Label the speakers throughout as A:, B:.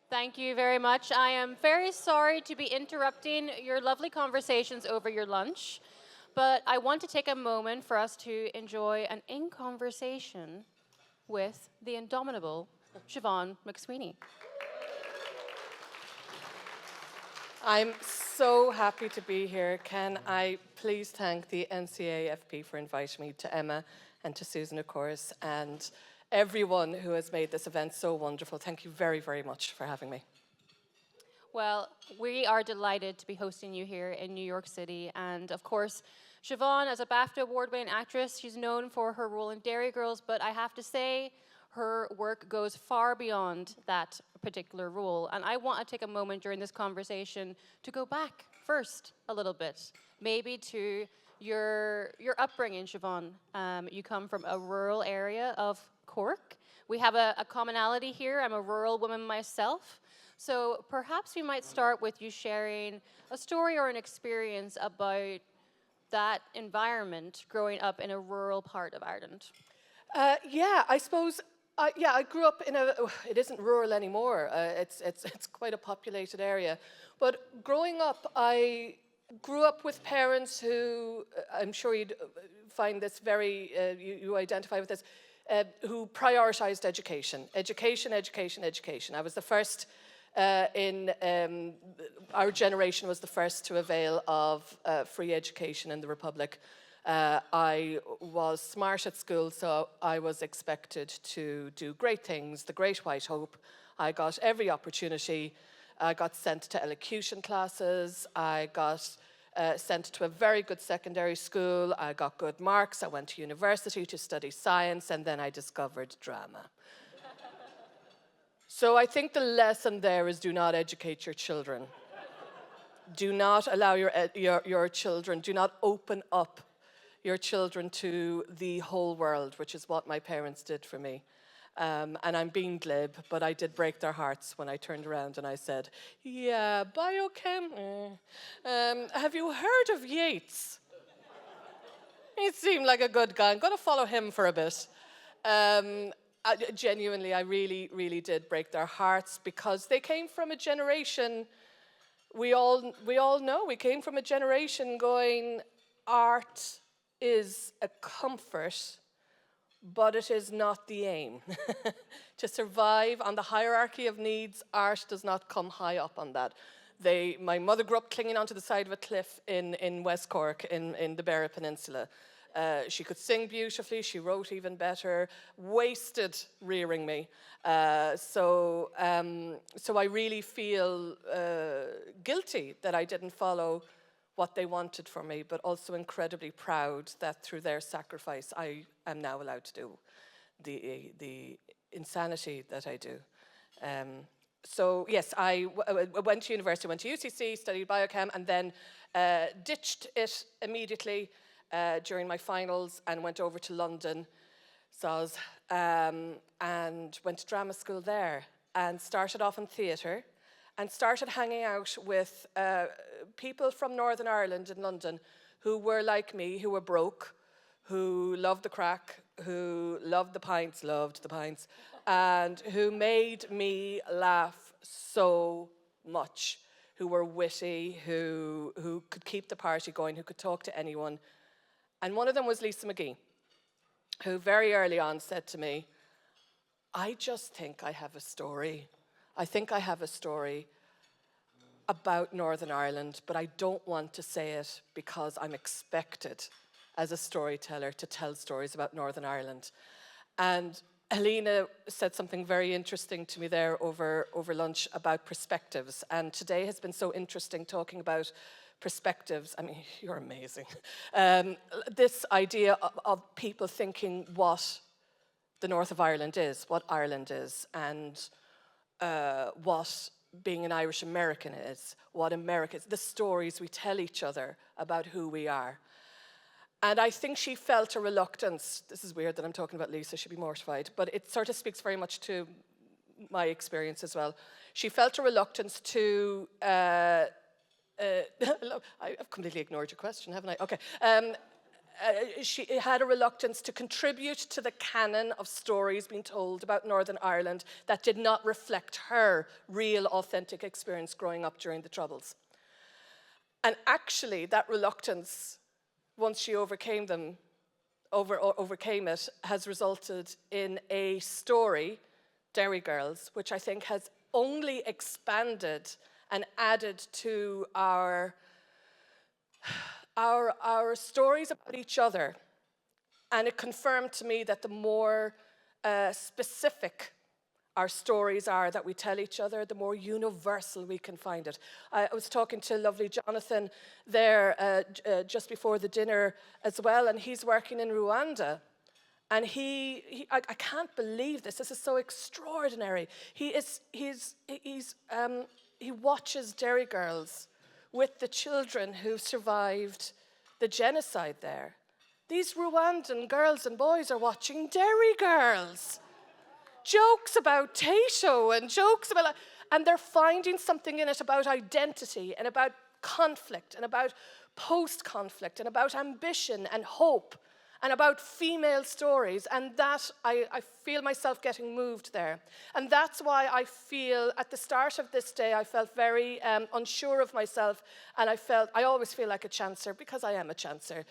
A: Thank you very much. I am very sorry to be interrupting your lovely conversations over your lunch, but I want to take a moment for us to enjoy an in-conversation with the indomitable Siobhan McSweeney.
B: I'm so happy to be here. Can I please thank the NCAFP for inviting me, to Emma and to Susan, of course, and everyone who has made this event so wonderful. Thank you very, very much for having me.
A: Well, we are delighted to be hosting you here in New York City. And of course, Siobhan, as a BAFTA award-winning actress, she's known for her role in Derry Girls, but I have to say, her work goes far beyond that particular role. And I want to take a moment during this conversation to go back first a little bit, maybe to your upbringing, Siobhan. You come from a rural area of Cork. We have a commonality here. I'm a rural woman myself. So perhaps we might start with you sharing a story or an experience about that environment growing up in a rural part of Ireland.
B: I suppose. I grew up in it isn't rural anymore. It's quite a populated area. But growing up, I grew up with parents who, I'm sure you'd find this very, you identify with this, who prioritized education. Education. I was the first our generation was the first to avail of free education in the Republic. I was smart at school, so I was expected to do great things, the Great White Hope. I got every opportunity. I got sent to elocution classes. I got sent to a very good secondary school. I got good marks. I went to university to study science, and then I discovered drama. So I think the lesson there is, do not educate your children. Do not allow your children, do not open up your children to the whole world, which is what my parents did for me. And I'm being glib, but I did break their hearts when I turned around and I said, yeah, biochem. Have you heard of Yeats? He seemed like a good guy. I'm going to follow him for a bit. Genuinely, I really, really did break their hearts, because they came from a generation, we all know, we came from a generation going, art is a comfort, but it is not the aim. To survive on the hierarchy of needs, art does not come high up on that. My mother grew up clinging onto the side of a cliff in West Cork, in the Beara Peninsula. She could sing beautifully, she wrote even better, wasted rearing me. So I really feel guilty that I didn't follow what they wanted for me, but also incredibly proud that through their sacrifice I am now allowed to do the insanity that I do. So yes, I went to university, went to UCC, studied biochem, and then ditched it immediately during my finals and went over to London, soz, and went to drama school there and started off in theatre and started hanging out with people from Northern Ireland in London who were like me, who were broke, who loved the crack, who loved the pints, and who made me laugh so much, who were witty, who could keep the party going, who could talk to anyone. And one of them was Lisa McGee, who very early on said to me, I just think I have a story. I think I have a story about Northern Ireland, but I don't want to say it because I'm expected as a storyteller to tell stories about Northern Ireland. And Helena said something very interesting to me there over lunch about perspectives. And today has been so interesting talking about perspectives. I mean, you're amazing. This idea of people thinking what the north of Ireland is, what Ireland is, and what being an Irish American is, what America is, the stories we tell each other about who we are. And I think she felt a reluctance. This is weird that I'm talking about Lisa, she'd be mortified, but it sort of speaks very much to my experience as well. She felt a reluctance to, I've completely ignored your question, haven't I? Okay. she had a reluctance to contribute to the canon of stories being told about Northern Ireland that did not reflect her real, authentic experience growing up during the Troubles. And actually, that reluctance, once she overcame it, has resulted in a story, Derry Girls, which I think has only expanded and added to our stories about each other. And it confirmed to me that the more specific our stories are that we tell each other, the more universal we can find it. I was talking to lovely Jonathan there just before the dinner as well, and he's working in Rwanda. And I can't believe this. This is so extraordinary. He watches Derry Girls with the children who survived the genocide there. These Rwandan girls and boys are watching Derry Girls. Jokes about Tato and jokes about, and they're finding something in it about identity and about conflict and about post-conflict and about ambition and hope and about female stories, and that I feel myself getting moved there. And that's why I feel at the start of this day I felt very unsure of myself, and I always feel like a chancer because I am a chancer.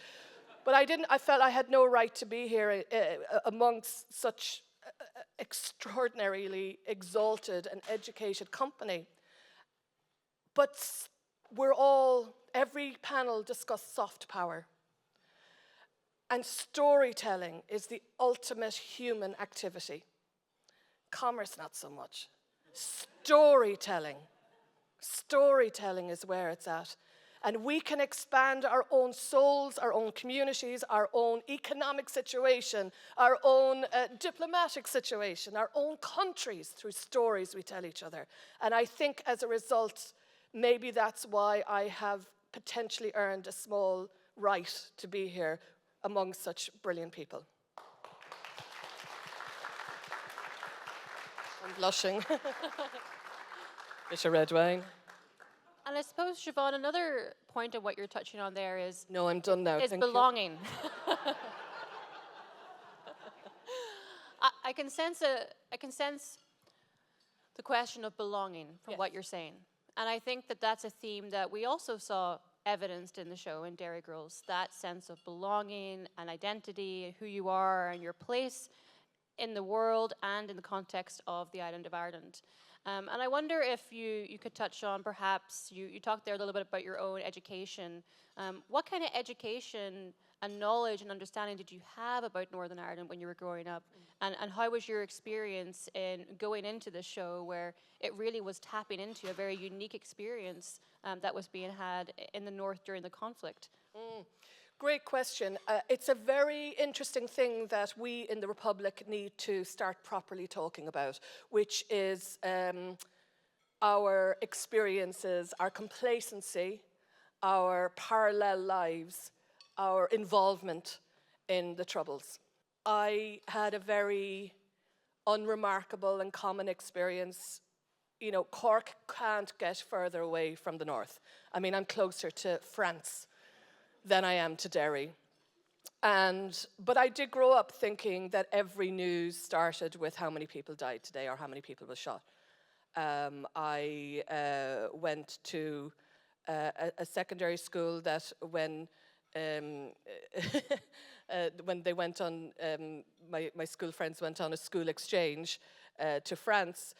B: But I felt I had no right to be here amongst such extraordinarily exalted and educated company. But every panel discussed soft power. And storytelling is the ultimate human activity. Commerce, not so much. Storytelling is where it's at. And we can expand our own souls, our own communities, our own economic situation, our own diplomatic situation, our own countries through stories we tell each other. And I think as a result, maybe that's why I have potentially earned a small right to be here among such brilliant people. I'm blushing. Bit of red wine.
A: And I suppose, Siobhan, another point of what you're touching on there is...
B: No, I'm done now,
A: is
B: thank
A: belonging. I can sense the question of belonging from
B: Yes.
A: what you're saying. And I think that that's a theme that we also saw evidenced in the show in Derry Girls, that sense of belonging and identity, who you are and your place in the world and in the context of the island of Ireland. And I wonder if you could touch on, perhaps, you talked there a little bit about your own education. What kind of education and knowledge and understanding did you have about Northern Ireland when you were growing up? And how was your experience in going into the show where it really was tapping into a very unique experience that was being had in the north during the conflict?
B: Great question. It's a very interesting thing that we in the Republic need to start properly talking about, which is our experiences, our complacency, our parallel lives, our involvement in the Troubles. I had a very unremarkable and common experience. You know, Cork can't get further away from the north. I mean, I'm closer to France than I am to Derry. But I did grow up thinking that every news started with how many people died today or how many people were shot. I went to a secondary school that when they went on, my school friends went on a school exchange to France,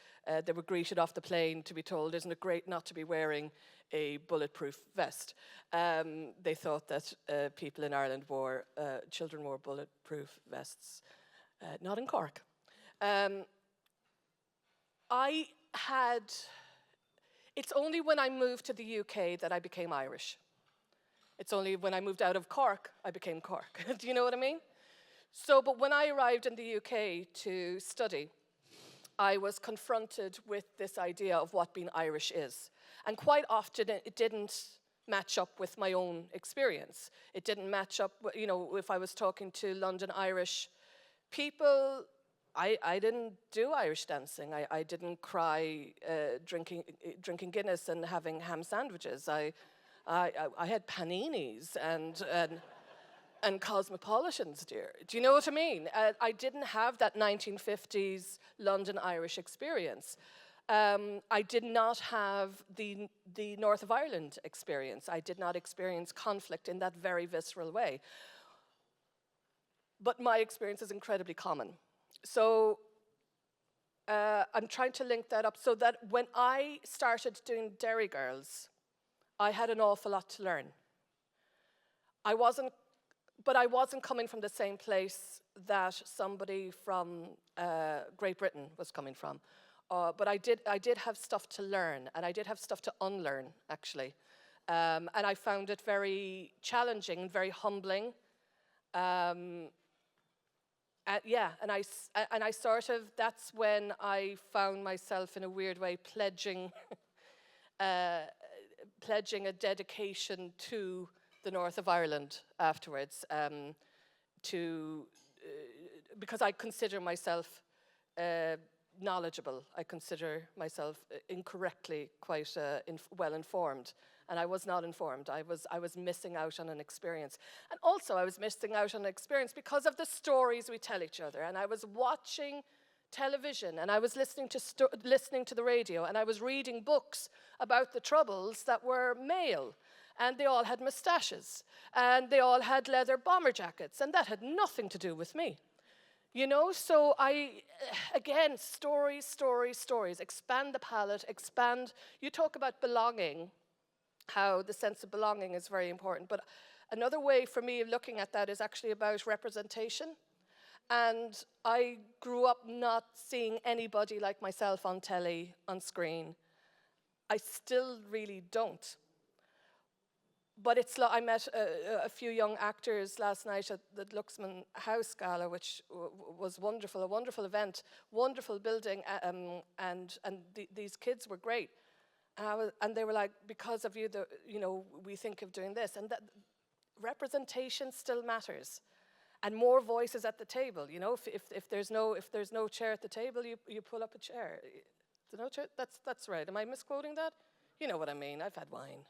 B: they were greeted off the plane to be told, isn't it great not to be wearing a bulletproof vest? They thought that people in Ireland children wore bulletproof vests. Not in Cork. It's only when I moved to the UK that I became Irish. It's only when I moved out of Cork, I became Cork. Do you know what I mean? But when I arrived in the UK to study, I was confronted with this idea of what being Irish is. And quite often it didn't match up with my own experience. It didn't match up, you know, if I was talking to London Irish people, I didn't do Irish dancing. I didn't cry drinking Guinness and having ham sandwiches. I had paninis and and cosmopolitans, dear. Do you know what I mean? I didn't have that 1950s London Irish experience. I did not have the North of Ireland experience. I did not experience conflict in that very visceral way. But my experience is incredibly common. So I'm trying to link that up so that when I started doing Derry Girls, I had an awful lot to learn. But I wasn't coming from the same place that somebody from Great Britain was coming from. But I did have stuff to learn, and I did have stuff to unlearn, actually. And I found it very challenging and very humbling. And I sort of, that's when I found myself in a weird way pledging a dedication to the North of Ireland afterwards, because I consider myself knowledgeable. I consider myself incorrectly quite well informed, and I was not informed. I was missing out on an experience, and also I was missing out on an experience because of the stories we tell each other. And I was watching television, and I was listening to the radio, and I was reading books about the Troubles that were male. And they all had moustaches, and they all had leather bomber jackets, and that had nothing to do with me. You know, so again, stories, expand the palette, expand. You talk about belonging, how the sense of belonging is very important, but another way for me of looking at that is actually about representation. And I grew up not seeing anybody like myself on telly, on screen. I still really don't. But it's like I met a few young actors last night at the Luxman House Gala, which was wonderful, a wonderful event, wonderful building, and these kids were great. And they were like, because of you, we think of doing this. And that representation still matters. And more voices at the table. You know, if there's no chair at the table, you pull up a chair. Is there no chair? That's right. Am I misquoting that? You know what I mean. I've had wine.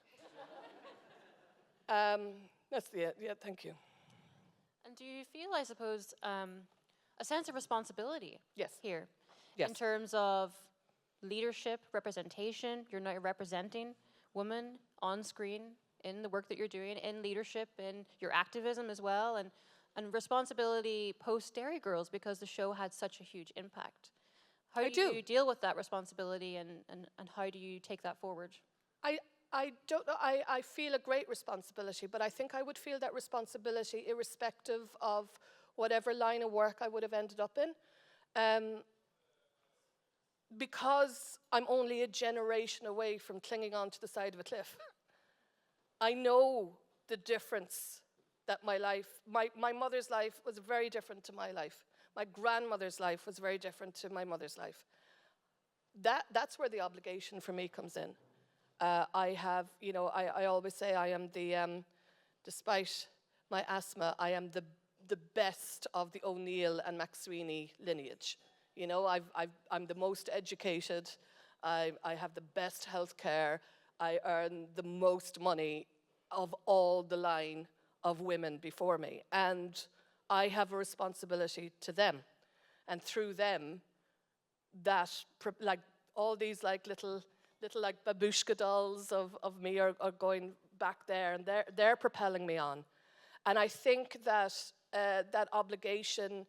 B: That's the yeah. Thank you.
A: And do you feel, I suppose, a sense of responsibility?
B: Yes.
A: Here,
B: yes.
A: In terms of leadership, representation. You're now representing women on screen in the work that you're doing, in leadership, in your activism as well, and responsibility post Derry Girls, because the show had such a huge impact. How do you deal with that responsibility, and how do you take that forward?
B: I don't know. I feel a great responsibility, but I think I would feel that responsibility irrespective of whatever line of work I would have ended up in. Because I'm only a generation away from clinging onto the side of a cliff. I know the difference that my mother's life was very different to my life. My grandmother's life was very different to my mother's life. That's where the obligation for me comes in. I always say I am despite my asthma, I am the best of the O'Neill and McSweeney lineage. You know, I'm the most educated, I have the best health care, I earn the most money of all the line of women before me. And I have a responsibility to them. And through them, that, like, all these like little like babushka dolls of me are going back there, and they're propelling me on. And I think that that obligation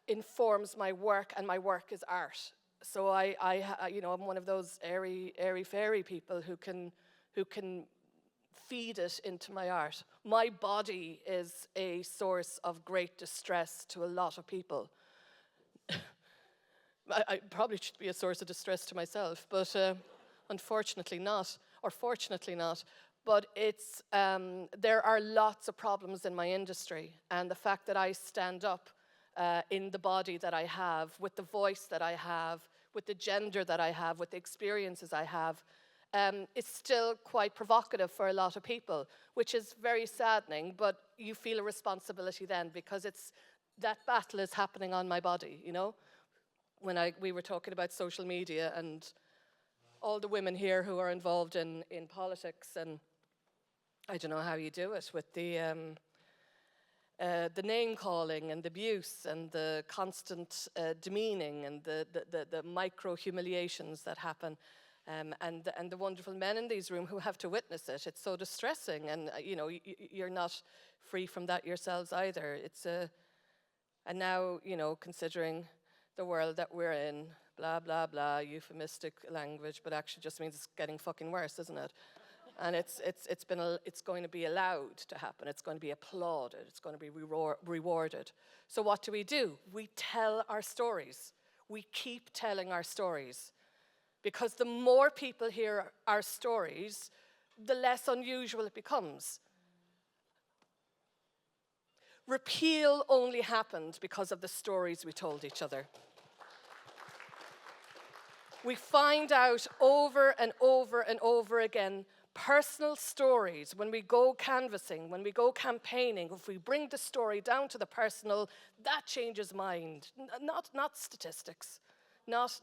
B: informs my work, and my work is art. So I'm one of those airy fairy people who can feed it into my art. My body is a source of great distress to a lot of people. I probably should be a source of distress to myself, but unfortunately not, or fortunately not. But it's there are lots of problems in my industry, and the fact that I stand up in the body that I have, with the voice that I have, with the gender that I have, with the experiences I have, is still quite provocative for a lot of people, which is very saddening. But you feel a responsibility then, because that battle is happening on my body, you know? When we were talking about social media and all the women here who are involved in politics, and I don't know how you do it with the the name calling and the abuse and the constant demeaning and the micro humiliations that happen. And the wonderful men in these rooms who have to witness it. It's so distressing, and you're not free from that yourselves either. And now, considering the world that we're in, blah, blah, blah, euphemistic language, but actually just means it's getting fucking worse, isn't it? And it's going to be allowed to happen. It's going to be applauded. It's going to be rewarded. So what do? We tell our stories. We keep telling our stories. Because the more people hear our stories, the less unusual it becomes. Repeal only happened because of the stories we told each other. We find out over and over and over again personal stories when we go canvassing, when we go campaigning. If we bring the story down to the personal, that changes mind, not statistics. Not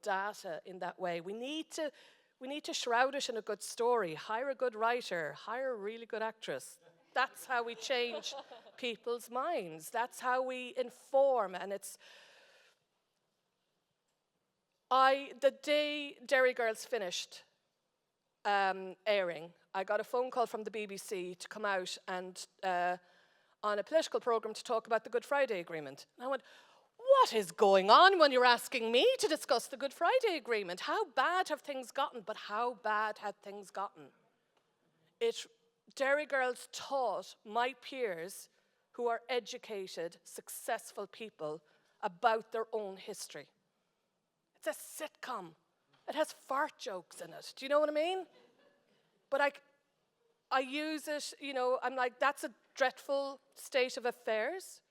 B: data in that way. We need to shroud it in a good story. Hire a good writer. Hire a really good actress. That's how we change people's minds. That's how we inform. And the day Derry Girls finished airing, I got a phone call from the BBC to come out and on a political programme to talk about the Good Friday Agreement. And I went, what is going on when you're asking me to discuss the Good Friday Agreement? How bad have things gotten? But how bad had things gotten? Derry Girls taught my peers, who are educated, successful people, about their own history. It's a sitcom. It has fart jokes in it. Do you know what I mean? But I use it, I'm like, that's a dreadful state of affairs.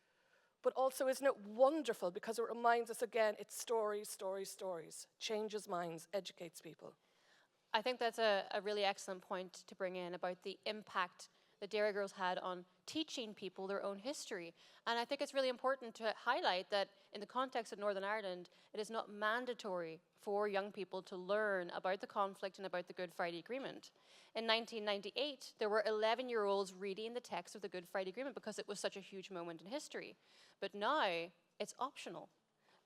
B: But also, isn't it wonderful? Because it reminds us again, it's stories, stories, stories. Changes minds, educates people.
A: I think that's a really excellent point to bring in about the impact that Derry Girls had on teaching people their own history. And I think it's really important to highlight that in the context of Northern Ireland, it is not mandatory for young people to learn about the conflict and about the Good Friday Agreement. In 1998, there were 11-year-olds reading the text of the Good Friday Agreement because it was such a huge moment in history. But now, it's optional.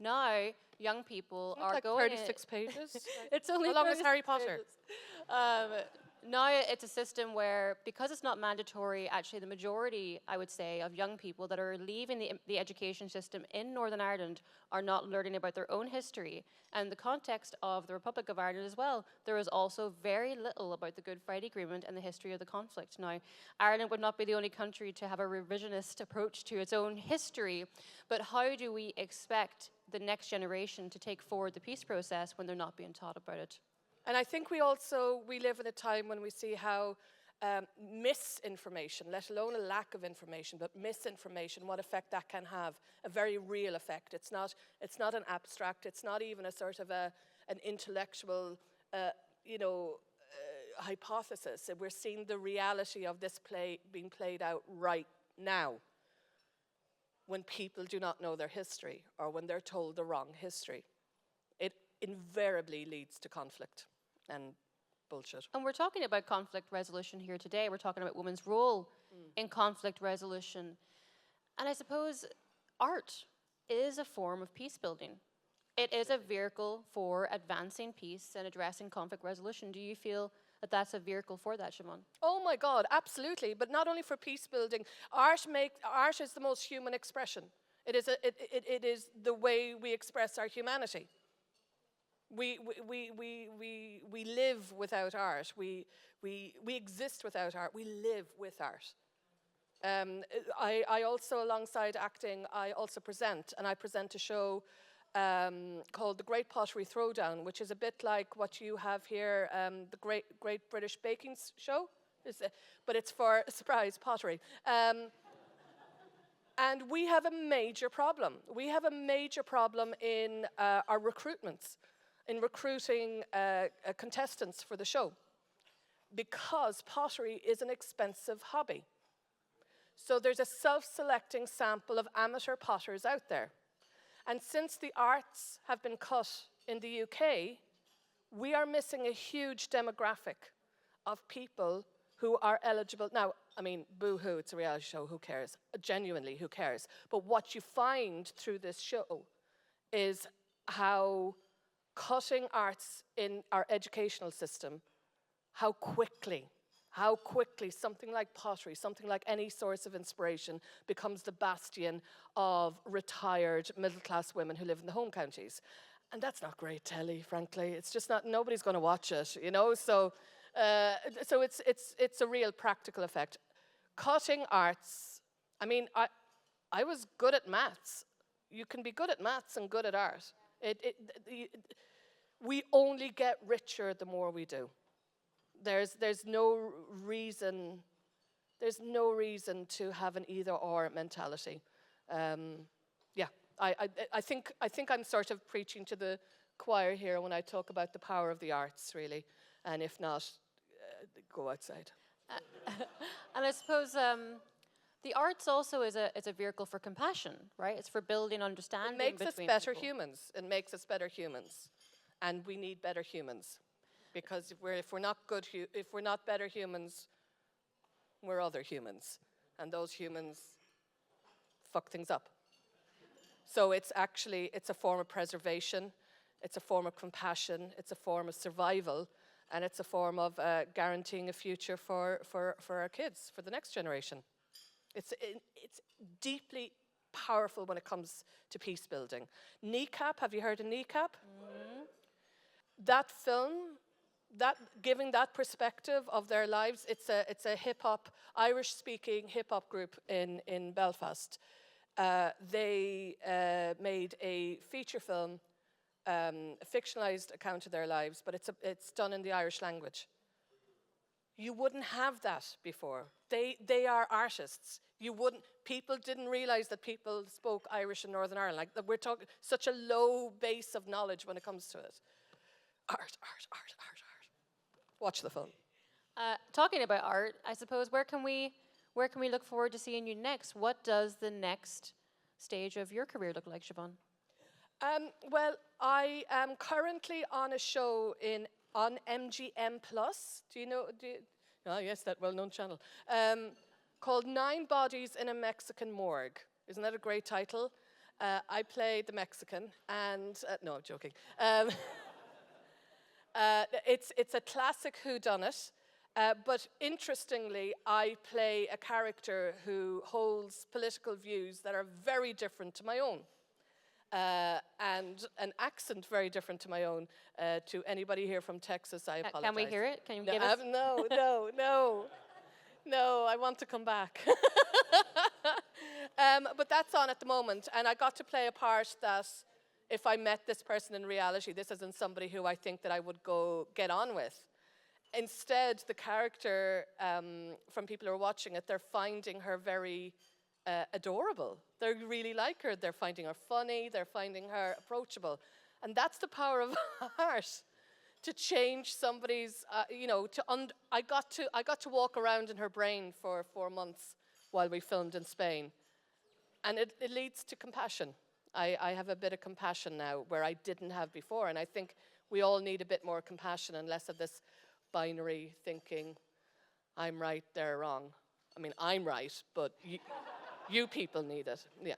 A: Now, young people are
B: like
A: going...
B: 36 pages?
A: It's only
B: How long is Harry Potter?
A: Now it's a system where, because it's not mandatory, actually the majority, I would say, of young people that are leaving the education system in Northern Ireland are not learning about their own history. And the context of the Republic of Ireland as well, there is also very little about the Good Friday Agreement and the history of the conflict. Now, Ireland would not be the only country to have a revisionist approach to its own history, but how do we expect the next generation to take forward the peace process when they're not being taught about it?
B: And I think we live in a time when we see how misinformation, let alone a lack of information, but misinformation, what effect that can have, a very real effect. It's not an abstract, it's not even a sort of an intellectual, hypothesis. We're seeing the reality of this play being played out right now, when people do not know their history or when they're told the wrong history. It invariably leads to conflict and bullshit.
A: And we're talking about conflict resolution here today. We're talking about women's role in conflict resolution. And I suppose art is a form of peace building. It is a vehicle for advancing peace and addressing conflict resolution. Do you feel that that's a vehicle for that, Siobhan?
B: Oh my God, absolutely. But not only for peace building. Art is the most human expression. It is the way we express our humanity. We live without art. We exist without art. We live with art. I also, alongside acting, I also present, and I present a show called The Great Pottery Throwdown, which is a bit like what you have here, the Great British Baking Show, but it's for, surprise, pottery. And we have a major problem. We have a major problem in our recruitments, in recruiting contestants for the show, because pottery is an expensive hobby. So there's a self-selecting sample of amateur potters out there. And since the arts have been cut in the UK, we are missing a huge demographic of people who are eligible. Now, I mean, boo-hoo, it's a reality show, who cares? Genuinely, who cares? But what you find through this show is how cutting arts in our educational system, how quickly something like pottery, something like any source of inspiration becomes the bastion of retired middle-class women who live in the home counties. And that's not great telly, frankly. It's just not, nobody's going to watch it, you know? So it's a real practical effect. Cutting arts, I mean, I was good at maths. You can be good at maths and good at art. We only get richer the more we do. There's no reason to have an either or mentality. Yeah, I think I'm sort of preaching to the choir here when I talk about the power of the arts, really. And if not, go outside.
A: And I suppose the arts also is a vehicle for compassion, right? It's for building understanding.
B: It makes us
A: between
B: better
A: people.
B: humans. It makes us better humans, and we need better humans, because if we're not better humans, we're other humans, and those humans fuck things up. So it's a form of preservation, it's a form of compassion, it's a form of survival, and it's a form of guaranteeing a future for our kids, for the next generation. It's deeply powerful when it comes to peace building. NCAFP, have you heard of NCAFP? Mm-hmm. That film, giving that perspective of their lives, it's a hip-hop, Irish-speaking hip-hop group in Belfast. They made a feature film, a fictionalized account of their lives, but it's done in the Irish language. You wouldn't have that before. They are artists. People didn't realize that people spoke Irish in Northern Ireland. Like, we're talking such a low base of knowledge when it comes to it. Art. Watch the film.
A: Talking about art, I suppose, where can we look forward to seeing you next? What does the next stage of your career look like, Siobhan?
B: Well, I am currently on a show on MGM Plus. Do you know? Oh, yes, that well-known channel. Called 9 Bodies in a Mexican Morgue. Isn't that a great title? I play the Mexican, and no, I'm joking. It's a classic whodunit, but interestingly, I play a character who holds political views that are very different to my own. And an accent very different to my own. To anybody here from Texas, I apologize.
A: Can we hear it? Can you give us?
B: No, I want to come back. But that's on at the moment, and I got to play a part that, if I met this person in reality, this isn't somebody who I think that I would go get on with. Instead, the character, from people who are watching it, they're finding her very adorable. They really like her. They're finding her funny. They're finding her approachable. And that's the power of art, to change somebody's, I got to walk around in her brain for 4 months while we filmed in Spain. And it leads to compassion. I have a bit of compassion now where I didn't have before. And I think we all need a bit more compassion and less of this binary thinking, I'm right, they're wrong. I mean, I'm right, but you people need it. Yeah.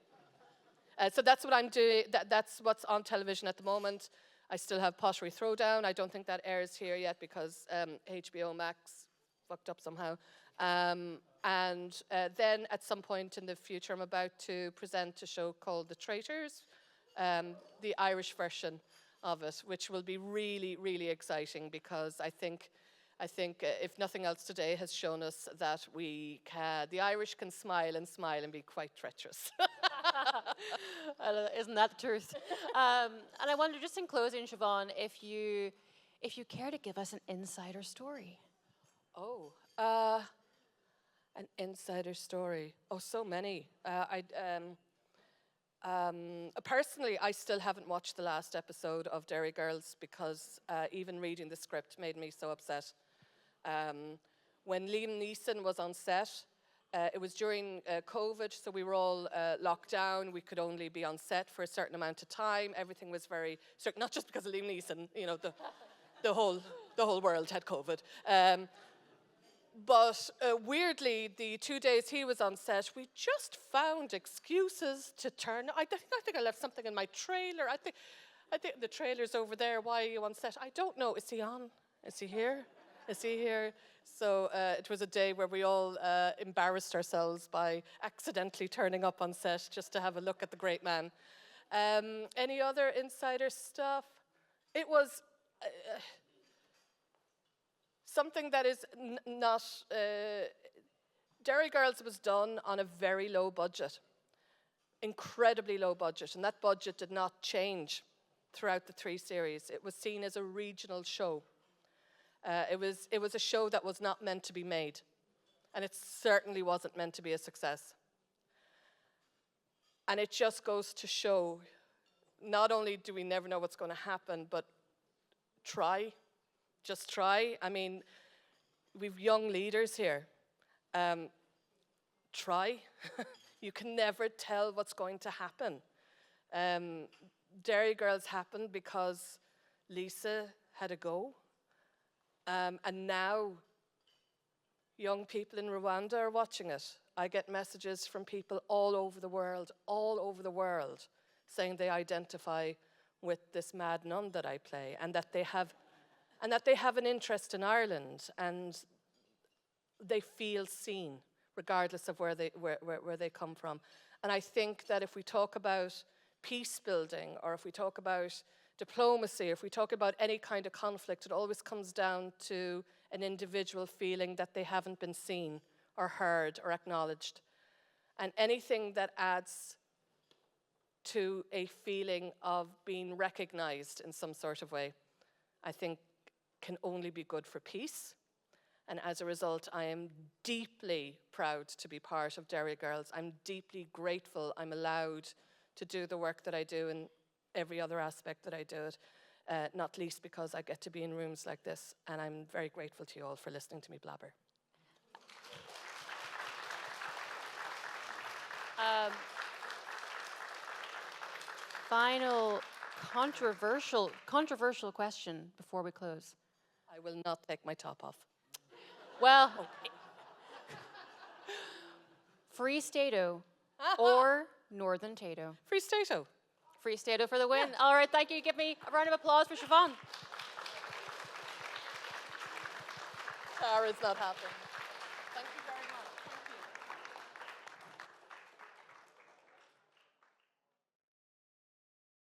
B: So that's what I'm doing. That's what's on television at the moment. I still have Pottery Throwdown. I don't think that airs here yet because HBO Max fucked up somehow. And then at some point in the future, I'm about to present a show called The Traitors, the Irish version of it, which will be really, really exciting, because I think if nothing else today has shown us that the Irish can smile and be quite treacherous.
A: Isn't that the truth? And I wonder, just in closing, Siobhan, if you care to give us an insider story.
B: Oh, an insider story. Oh, so many. Personally, I still haven't watched the last episode of Derry Girls because even reading the script made me so upset. When Liam Neeson was on set, it was during COVID, so we were all locked down. We could only be on set for a certain amount of time. Everything was very strict, not just because of Liam Neeson. You know, the whole world had COVID. But weirdly, the 2 days he was on set, we just found excuses to turn. I think I left something in my trailer. I think the trailer's over there. Why are you on set? I don't know. Is he on? Is he here? Is he here? So it was a day where we all embarrassed ourselves by accidentally turning up on set just to have a look at the great man. Any other insider stuff? It was something that is not... Derry Girls was done on a very low budget, incredibly low budget, and that budget did not change throughout the 3 series. It was seen as a regional show. It was a show that was not meant to be made, and it certainly wasn't meant to be a success. And it just goes to show, not only do we never know what's going to happen, but try, just try. I mean, we've young leaders here. Try. You can never tell what's going to happen. Derry Girls happened because Lisa had a go. And now young people in Rwanda are watching it. I get messages from people all over the world, saying they identify with this mad nun that I play, and that they have an interest in Ireland, and they feel seen, regardless of where they come from. And I think that if we talk about peace building, or if we talk about diplomacy, if we talk about any kind of conflict, it always comes down to an individual feeling that they haven't been seen or heard or acknowledged. And anything that adds to a feeling of being recognized in some sort of way, I think can only be good for peace. And as a result, I am deeply proud to be part of Derry Girls. I'm deeply grateful I'm allowed to do the work that I do in every other aspect that I do it, not least because I get to be in rooms like this, and I'm very grateful to you all for listening to me blabber.
A: Final controversial question before we close.
B: I will not take my top off.
A: Well, Free Stato or Northern Tato?
B: Free Stato.
A: Free Stato for the win. Yeah. All right, thank you. Give me a round of applause for Siobhan.
B: Tara's not happy. Thank you very much.